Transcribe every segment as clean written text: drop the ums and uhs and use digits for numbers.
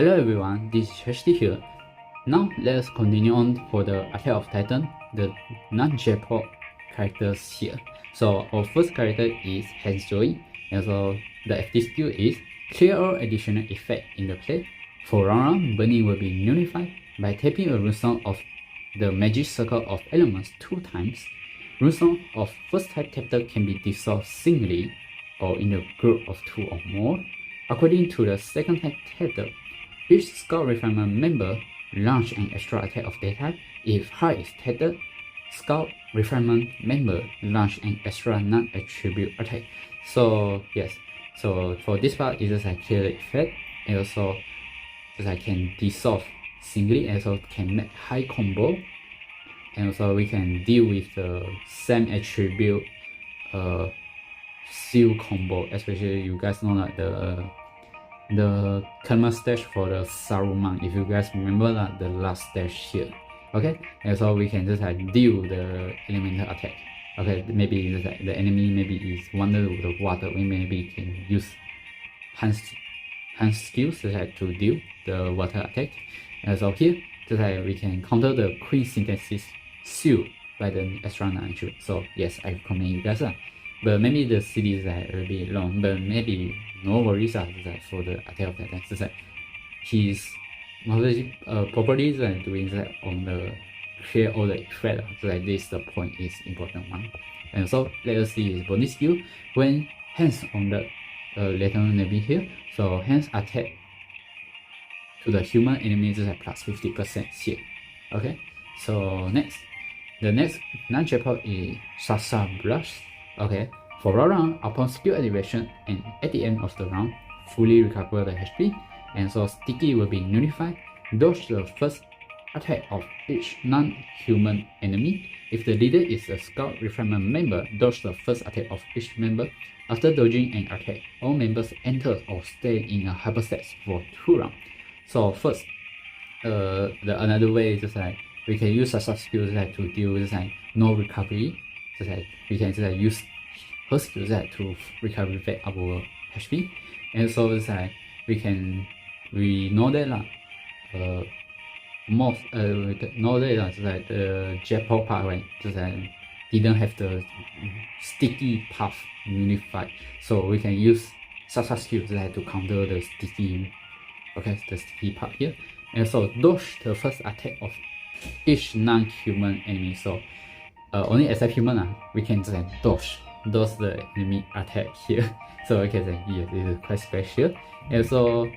Hello everyone, this is HD here. Now let us continue on for the Attack of Titan, the non-Jackpot characters here. So our first character is Hanzoi, and so the active skill is clear all additional effect in the play. For round burning will be nullified by tapping a runestone of the magic circle of elements 2 times. Runestone of first type captor can be dissolved singly or in a group of 2 or more. According to the second type captor, each Scout Refinement member launch an extra attack of that type. If high is tattered, Scout Refinement member launch an extra non-attribute attack. So yes, so for this part, it's just like kill the effect, and also just like can dissolve singly, and also can make high combo, and also we can deal with the same attribute seal combo, especially you guys know that the common stage for the Saruman, if you guys remember that the last stage here. Okay, and so we can just like deal the elemental attack. Okay, maybe just like the enemy maybe is under the water, we maybe can use hand skills just like to deal the water attack. And so here, just like we can counter the Queen Synthesis seal by the extra non-attribute. So yes, I recommend you guys. But maybe the CD is like a bit long, but maybe no worries like for the Attack of Titan. Just like his properties like doing that on the clear all the effect. So like this the point is important one. And so let us see his bonus skill when hands on the Lieutenant Navy here. So hands attack to the human enemies is like plus 50% here. Okay, so next, the next non-Jackpot is Sasa Blast. Okay, for a round, upon skill activation and at the end of the round, fully recover the HP, and so Sticky will be nullified. Dodge the first attack of each non-human enemy. If the leader is a Scout Refinement member, dodge the first attack of each member. After dodging an attack, all members enter or stay in a hyperspace for 2 rounds. So first, another way is just like we can use such skills like to deal with like no recovery. Just like we can just like use her skills like to recover back our HP, and so it's like we know that most know that just like the Jackpot part, right, just like didn't have the sticky path unified, so we can use such skills like to counter the sticky, okay, the sticky part here, and so dodge the first attack of each non-human enemy. So only except human we can just like dodge the enemy attack here. So okay, so yeah, this is quite special. And so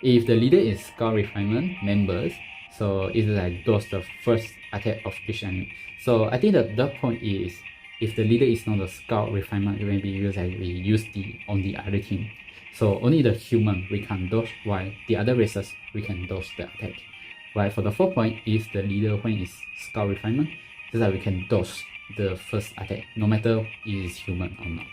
if the leader is Scout Refinement members, so it's like dodge the first attack of each enemy. So I think the point is if the leader is not the Scout Refinement, maybe we use the on the other team. So only the human we can dodge, while the other races we can dodge the attack. Right, for the 4th point is the leader when it's Scout Refinement, so that we can dodge the first attack, no matter is human or not.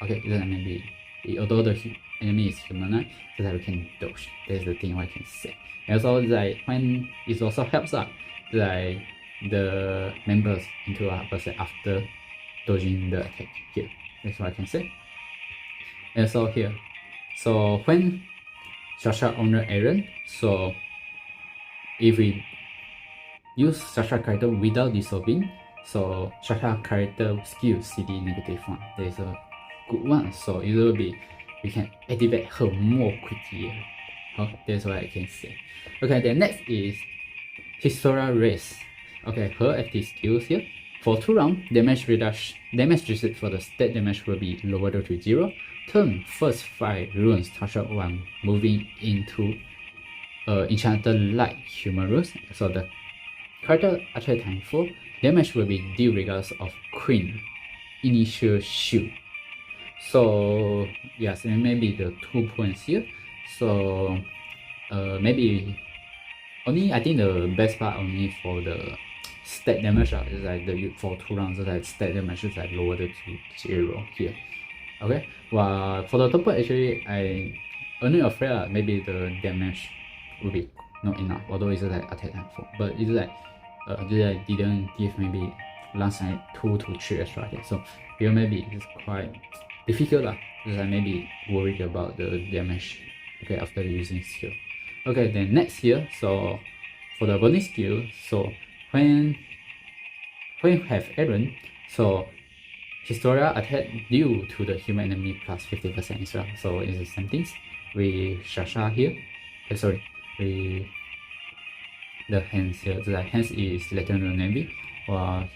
Okay, then maybe although the enemy is human, so that we can dodge. That's the thing I can say. And also like when it also helps like the members into a person after dodging the attack here. That's what I can say. And so here, so when Sasha honor Aaron, so if we use Sasha character without dissolving, so Sasha character skill CD -1. There is a good one, so it will be we can activate her more quickly. That's what I can say. Okay, the next is Historia Race. Okay, her active skills here. For 2 rounds, damage reset for the stat damage will be lowered to 0. Turn first 5 runes touch up when moving into enchanted light human runes. So the character attack time 4, damage will be dealt regardless of Queen initial shield. So yes, maybe the 2 points here. So maybe only I think the best part only for the stat damage is like for 2 rounds, like stat damage is like lowered to 0 here. Okay, well for the top point actually I only afraid maybe the damage will be not enough, although it's like attack time 4, but it's like didn't give maybe last night 2 to 3 extra attack. So here maybe it's quite difficult because I maybe worried about the damage, okay, after using skill. Okay, then next here, so for the bonus skill, so when you have Aaron, so Historia attack due to the human enemy plus 50% as well. So it's the same things. We Shasha here. Sorry, we the hands here. The hands is Lieutenant Navy, while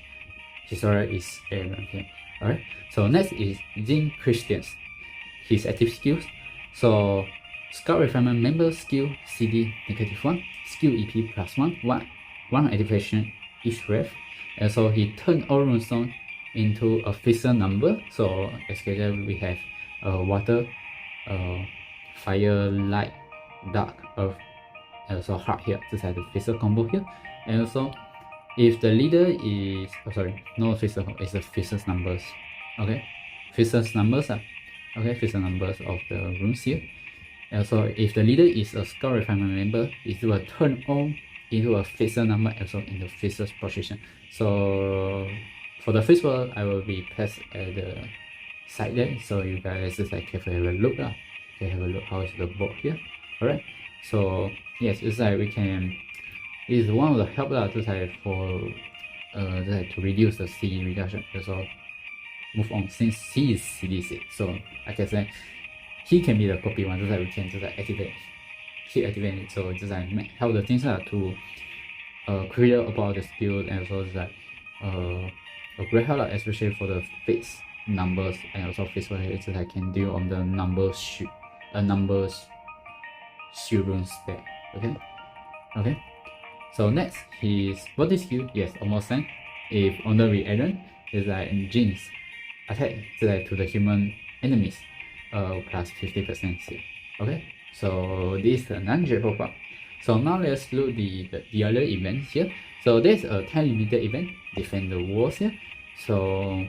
Historia is Aaron here. Alright. So next is Jin Christians. His active skills. So Scout Refinement member skill CD -1, skill EP +1, one activation each ref. And so he turned all runestone into a fixed number. So as usual, we have water, fire, light, dark, earth, and also heart here. This is the fixed combo here. And also, if the leader is no fixed, it's the fixed numbers. Okay, fixed numbers okay, fixed numbers of the runes here. And so if the leader is a Scout Refinement member, it will turn on into a fixed number also in the fixed position. So for the first one, I will be placed at the side there, so you guys just like have a look okay, have a look how is the board here. Alright, so yes, it's like we can, it's one of the help just like for just like to reduce the C reduction. So move on, since he is CD6, so I can say he can be the copy one, just like we can just like activate it, so just like help the things to clear about the skill, and also just like a great help, especially for the fixed numbers, and also fixed what it I can do on the numbers shield runes there. Okay. So next, his body skill, yes, almost same. If under Aaron is like Jin's attack to the human enemies, plus 50% here. Okay, so this is the non-jackpot part. So now let's look the other events here. So there's a time limited event, defend the walls here. So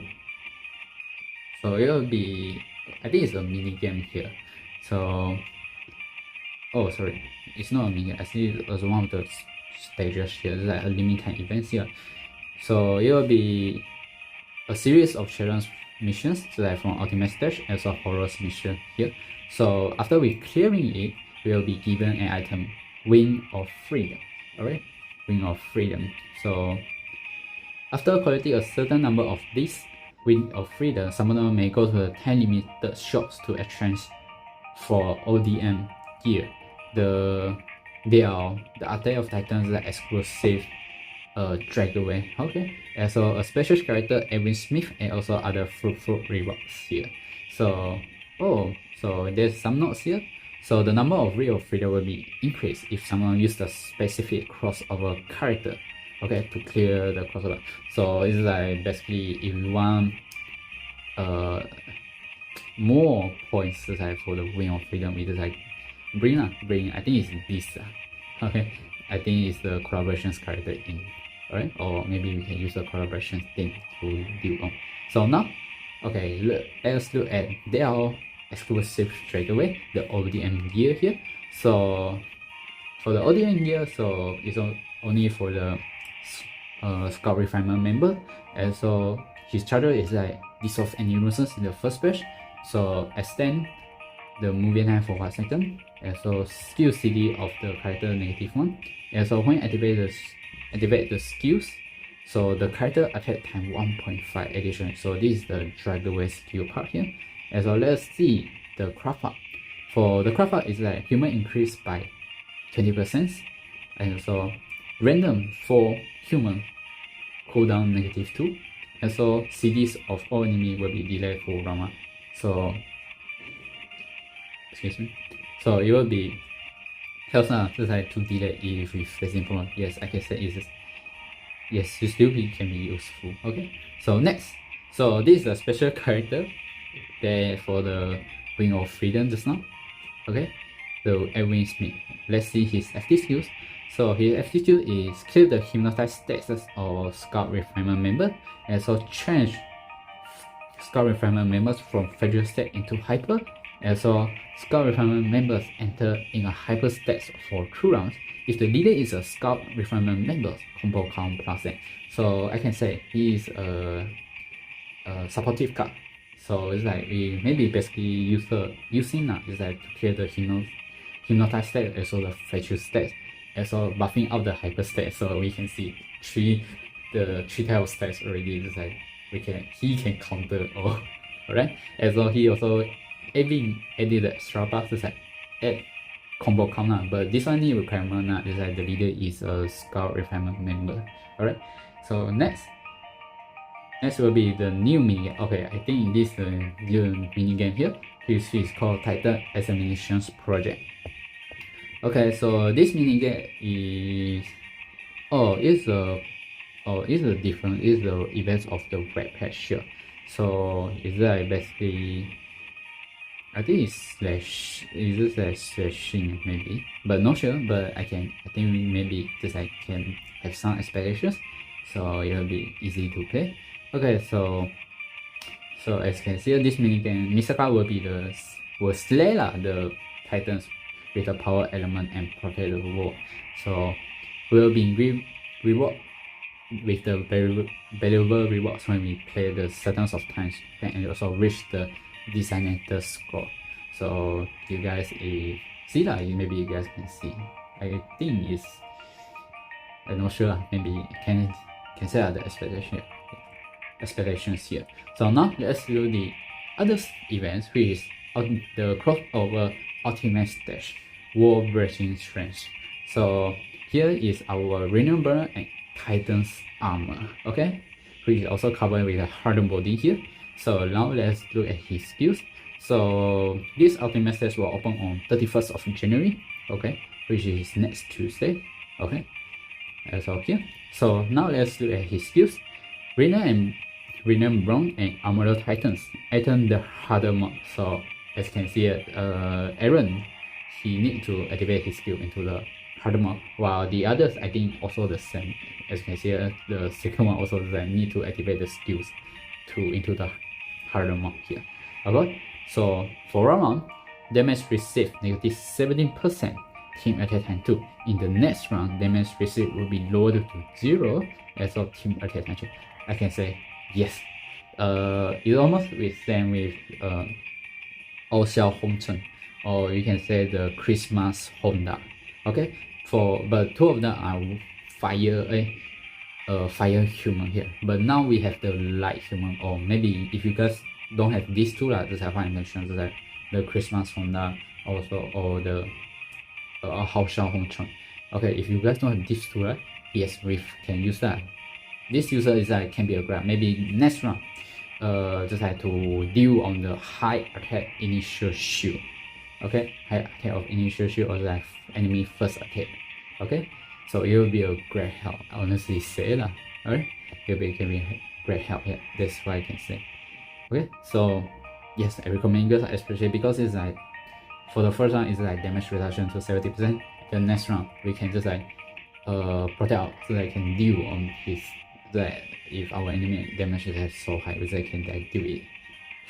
it will be, I think it's a mini game here. So oh sorry, it's not a mini. I see it was one of the stages here, like a limited events here. So it will be a series of challenge missions, so like from ultimate stage as a horrors mission here. So after we clearing it, we will be given an item, Wing of Freedom. Alright, Wing of Freedom. So after collecting a certain number of these Wing of Freedom, summoner may go to the 10 limited shops to exchange for ODM gear. The Attack of Titans like exclusive drag away. Okay, and so a special character Edwin Smith, and also other fruitful rewards here. So so there's some notes here. So the number of real freedom will be increased if someone uses a specific crossover character, okay, to clear the crossover. So it's like basically if you want more points like for the Wing of Freedom, it's like bring I think it's this okay, I think it's the collaborations character in. Alright, or maybe we can use the collaboration thing to deal on. So now, okay, let's look at their exclusive straight away, the ODM gear here. So for the ODM gear, so it's only for the Scout Refinement member, and so his charger is like dissolve any nuisance in the first batch, so extend the moving time for 1 second, and so skill CD of the character -1, and so when activate the skills, so the character attack time 1.5 addition. So this is the drag away skill part here. And so let's see the craft part. For the craft part is like human increase by 20%, and so random for human cooldown -2, and so CDs of all enemy will be delayed for round 1. So excuse me. So it will be helps just like to delay if we facing problem. Yes, I can say is yes, you still can be useful. Okay, so next, so this is a special character there for the Wing of Freedom just now. Okay, so Edwin Smith. Let's see his active skills. So his active skill is clear the hypnotized status of Scout Refinement member, and so change Scout Refinement members from Federal state into hyper. And so Scout Refinement members enter in a hyper state for 2 rounds. If the leader is a Scout Refinement member, combo count +8. So I can say he is a supportive card. So it's like we maybe basically using it's like to clear the hypnotize stat, also the fetch stat, also buffing out the hyper stat. So we can see the three type of stats already. Just like he can counter all. Alright, as well he also added the extra buff, just like add combo count, but this one need requirement just like the leader is a scout refinement member. Alright, so next will be the new minigame. Okay, I think this new minigame here, which is called Titan Examinations Project. Okay, so this minigame is the events of the red patch here. So it's like basically, I think it's slashing maybe, but not sure. But I think maybe just I can have some expectations, so it'll be easy to play. Okay, so as you can see, this minigame, Misaka will slay the Titans with the power element and protect the world. So we'll be reward with the valuable rewards when we play the certain of times and also reach the designated score. So you guys see that, maybe you guys can see. I think it's, I'm not sure, maybe can set the expectations here. So now let's do the other events, which is the crossover ultimate stage, wall breaking strength. So here is our Renewable and Titan's armor, okay, which is also covered with a hardened body here. So now let's look at his skills. So this ultimate stage will open on 31st of January, okay, which is next Tuesday, okay, as of here. So now let's look at his skills. Rename Brown and Armored Titans enter the harder mode. So as you can see, Aaron, he need to activate his skill into the harder mode, while the others I think also the same. As you can see, the second one also need to activate the skills into the harder mode here. Okay, so for round 1, damage received negative 17%, team attack time 2. In the next round, damage received will be lowered to 0 as of team attack time 2. I can say yes. It's almost the same with All Xiao Hongchen, or you can say the Christmas Honda. Okay, but two of them are fire human here. But now we have the light human, or maybe if you guys don't have these two, just have I mentioned, just like the Christmas Honda also, or the Hao Xiao Hongchen. Okay, if you guys don't have these two, yes, we can use that. This user is can be a grab. Maybe next round, just have to deal on the high attack initial shield. Okay, high attack of initial shield, or like enemy first attack. Okay, so it will be a great help. I honestly say that. Alright, it can be a great help here. That's what I can say. Okay, so yes, I recommend you guys, especially because it's like for the first round, it's like damage reduction to 70%. The next round, we can just like protect out, so that I can deal on his, that if our enemy damage is so high, we can deal it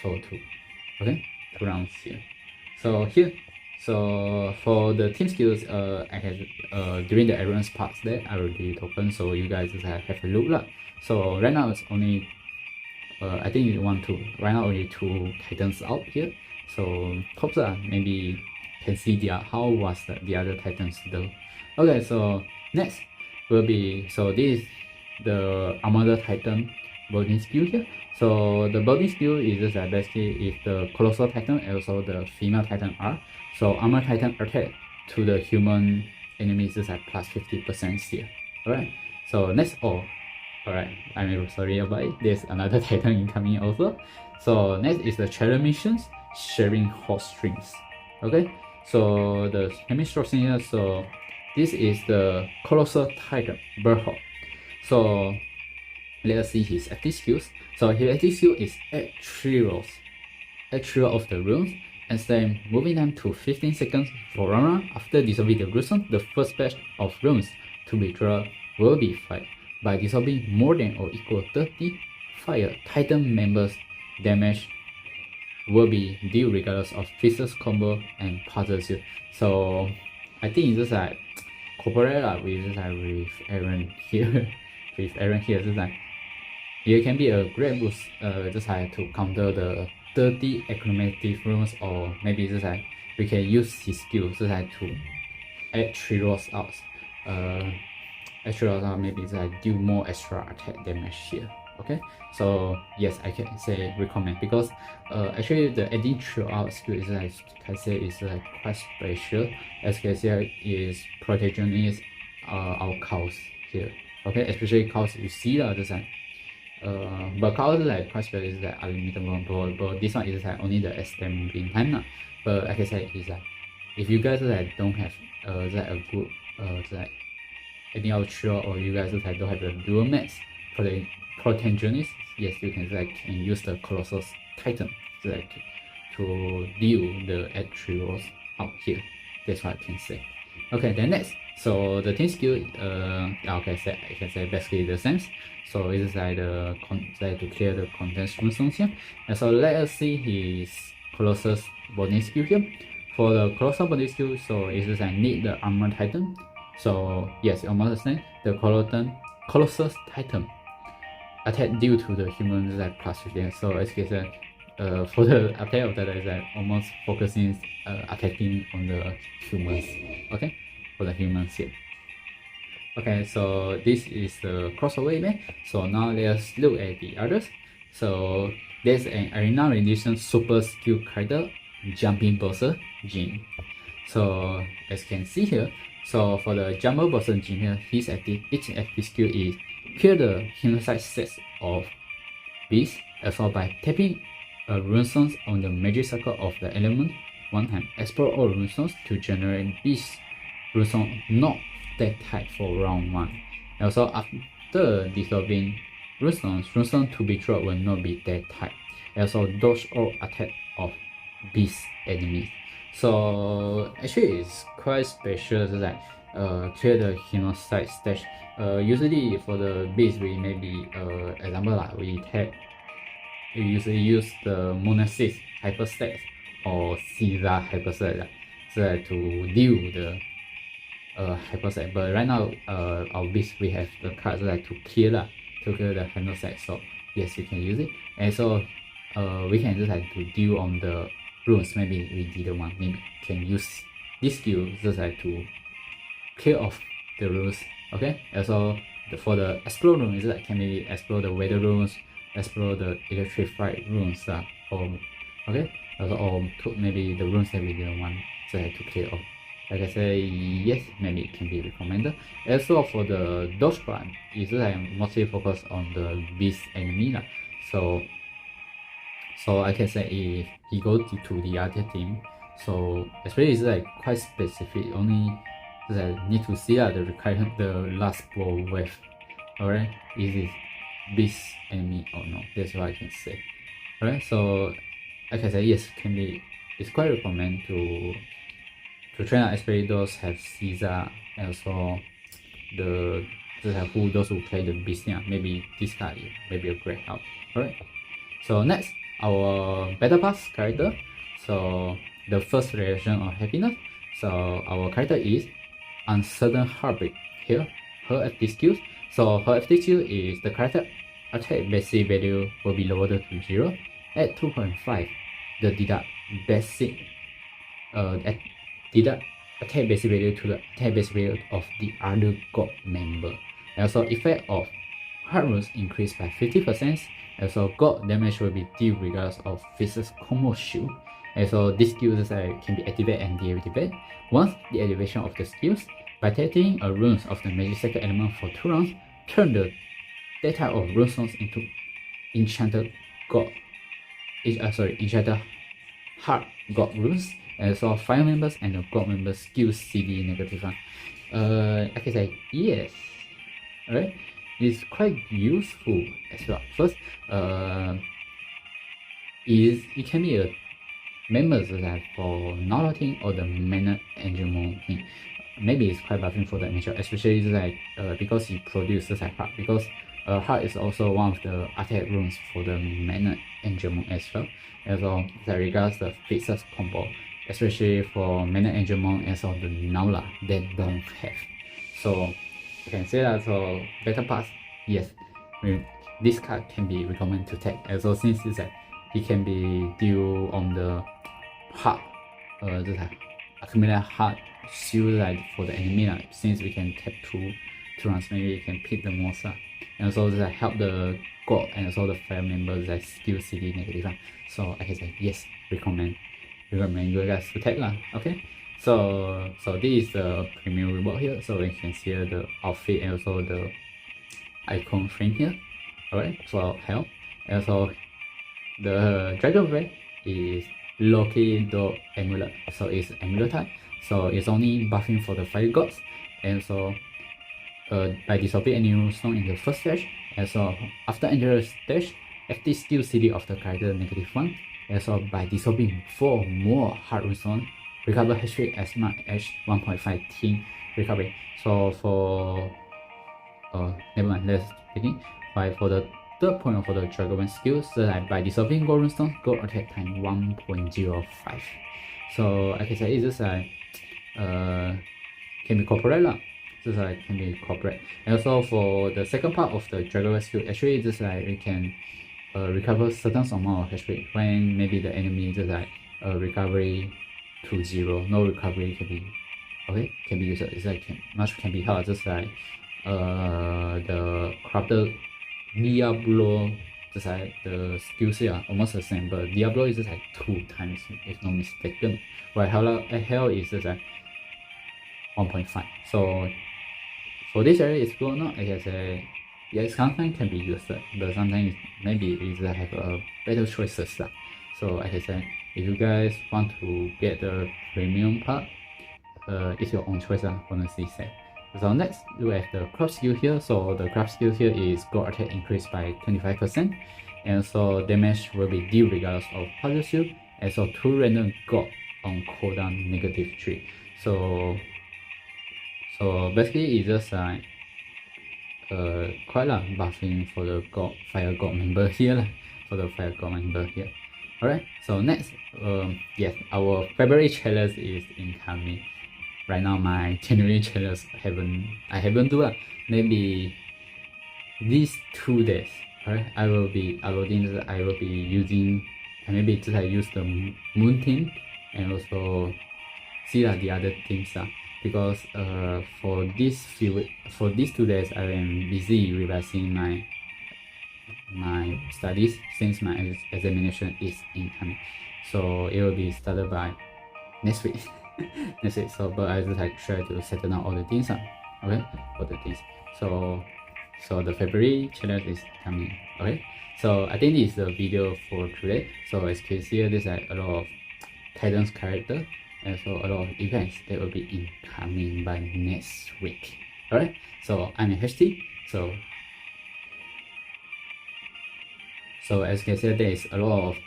for 2. Okay, 2 rounds here. So here, so for the team skills, I had during the errands parts there, I will do token, so you guys just have a look lah. So right now it's only I think you want to right now only 2 Titans out here. So hopes maybe can see how was the other Titans though. Okay, so next will be, so this is the Armored Titan building skill here. So the building skill is just basically if the Colossal Titan and also the female Titan are. So Armored Titan attack to the human enemies is plus 50% here. Alright, so next alright, I'm sorry about it. There's another Titan incoming also. So next is the challenge missions, sharing hot strings. Okay, so the instruction here, so this is the Colossal Titan Berhawk. So let's see his active skills. So his active skill is add 3 rolls. Add 3 rolls of the runes and then moving them to 15 seconds for round. After dissolving the gruesome, the first batch of runes to be drawn will be fired. By dissolving more than or equal 30 fire, Titan members damage will be dealt regardless of physics combo and puzzle skill. So I think it's just like cooperate with Aaron here. With Aaron here, just like it can be a great boost, just like to counter the 30 accumulative runes, or maybe just like we can use his skill to add 3 rolls out. Add 3 rolls out, maybe do more extra attack damage here. Okay, so yes, I can say recommend, because actually the adding 3 out skill is can say is quite special. As can say is protagonist our cows here. Okay, especially cows you see this but cows quite special is unlimited but this one is only the extend moving time. But like I said, is if you guys don't have a good any outro, or you guys don't have a dual max protagonist, yes, you can use the Colossus Titan to deal the add 3 rolls out here. That's what I can say. Okay, then next, so the team skill, okay, I can say basically the same. So it is to clear the contents runestones here. And so let us see his Colossus body skill here. For the Colossus body skill, so it is need the Armor Titan. So yes, almost the same. The Colossus Titan attack due to the humans plus 15. So as you can say, for the attack of that is almost focusing attacking on the humans. Okay, for the humans here. Okay, so this is the crossover event. So now let's look at the others. So there's an Arena Rendition super skill character, Jumping Boxer Jin. So as you can see here, so for the Jumping Boxer Jin here, each active skill is clear the hindsight sets of beasts, also by tapping a runestone on the magic circle of the element one time. Explore all runestones to generate beast runestone not that type for round 1. Also after dissolving runestone to be dropped will not be that type. Also dodge all attack of beast enemies. So actually it's quite special clear the hindsight stage. Usually for the beast we maybe example we usually use the Monasis hyperstack or Caesar hyperstack to deal with the hyperstack. But right now our beast we have the cards to clear the hyperstack. So yes, you can use it. And so we can just to deal on the runes. Maybe we didn't want, maybe can use this skill just to clear off the runes. Okay, also for the explore rune is can maybe explore the weather runes, explore the electrified runes okay, also or maybe the runes that we didn't want to clear off. Like I say, yes, maybe it can be recommended. Also for the dodge part, it's mostly focused on the beast enemy. So I can say if he goes to the other team, so especially it's quite specific, only need to see the last blow wave. Alright, is it beast enemy or no? That's what I can say. Alright, so like I say, yes, it's quite recommend to train out, especially those have Caesar, and also those who play the beast. Maybe this guy may be a great help. Alright, so next, our battle pass character. So the first reaction of happiness. So our character is Uncertain Heartbreak here. Her active skills. So her active skill is the character attack basic value will be lowered to 0. At 2.5, the deduct attack basic value to the attack basic value of the other god member. And also effect of heart runes increased by 50%. Also god damage will be dealt regardless of physics combo shield. And so this skill can be activated and deactivated. Once the activation of the skills, by taking a runes of the magic cycle element for 2 rounds, turn the data of runestones into enchanted heart god runes. And so 5 members and the god members skill CD -1. I can say yes. Alright, it's quite useful as well. First, it can be a members for Nala team or the mana engine team. Maybe it's quite buffing for the initial, especially because it produces heart, because heart is also one of the attack runes for the mana engine as well. And so that regards the fixes combo, especially for mana engine as of the Nala that don't have. So you can say that. So battle pass, yes, this card can be recommended to take. Also since it can be deal on the heart 就是 accumulate hard shield for the enemy since we can tap two rounds, maybe we can pick the most and also help the god and also the fire members skill CD negative so I can say yes, recommend you guys to tap okay. So this is the premium reward here, so you can see the outfit and also the icon frame here. Alright, so help, and also the dragon breath is Loki the amulet, so it's amulet type, so it's only buffing for the fire gods, and so by disobeying any stone in the first stage, and so after entering the stage, active skill CD of the character -1, and so by disobeying 4 more hard rune, recover HP as much as 1.5 team recovery. So for never mind, let's begin. For the third point for the dragon skills, by disobeying gold runestone, gold attack time 1.05. So I can say it's just can be corporate just can be corporate. And also for the second part of the dragon skill, actually just we can recover certain amount of HP when maybe the enemy just recovery to 0, no recovery can be can be used. It's much can be held, just the crafted Diablo, just the skills here are almost the same, but Diablo is just 2 times if not mistaken, while Hell is just 1.5. so for this area it's good or not, I can say yes, sometimes can be used, but sometimes maybe we just have better choices so I can say if you guys want to get the premium part, it's your own choice honestly say. So next we have the craft skill here. So the craft skill here is gold attack increased by 25%, and so damage will be dealt regardless of partial shield, and so 2 random gold on cooldown -3. So basically it's just quite buffing for the fire god member here for the fire god member here. Alright, so next yes, our February challenge is incoming. Right now my January challenge I haven't do maybe these 2 days. Alright, I will be uploading, I will be using maybe just use the moon theme and also see the other things because for these 2 days I am busy revising my studies since my examination is incoming, so it will be started by next week. Next week. So but I just try to settle down all the things okay, all the things. So the February challenge is coming. Okay, so I think this is the video for today. So as you can see, there's a lot of Titans character and so a lot of events that will be incoming by next week. Alright, so I'm HT. So as you can see, there is a lot of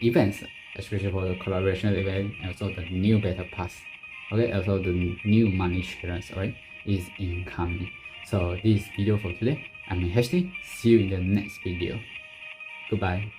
events, especially for the collaboration event and also the new battle pass. Okay, also the new money challenge, alright, is incoming. So this is video for today. I'm HT. See you in the next video. Goodbye.